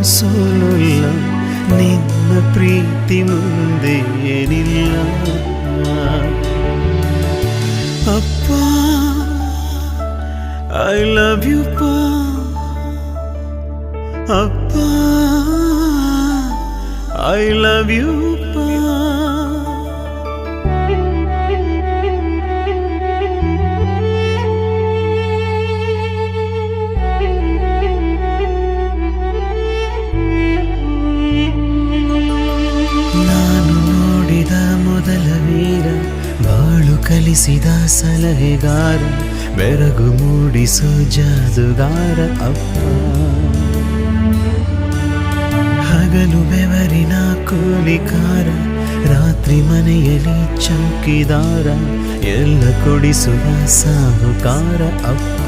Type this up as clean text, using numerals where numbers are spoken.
ಸೋಲುಲ್ಲ ನಿನ್ನ ಪ್ರೀತಿ ಮುಂದೆ ಏನಿಲ್ಲ ಅಪ್ಪ ಐ ಲವ್ ಯು ಪಾ ಅಪ್ಪ ಐ ಲವ್ ಯು ಪಾ ಮೊದಲ ವೀರ ಬಾಳು ಕಲಿಸಿದ ಸಲಹೆಗಾರ ಬೆರಗು ಮೂಡಿಸೋ ಜಾದುಗಾರ ಅಪ್ಪ ಹಗಲು ಬೆವರಿನ ಕೂಲಿಕಾರ ರಾತ್ರಿ ಮನೆಯಲ್ಲಿ ಚೌಕಿದಾರ ಎಲ್ಲ ಕೊಡಿಸುವ ಸಾಹುಕಾರ ಅಪ್ಪ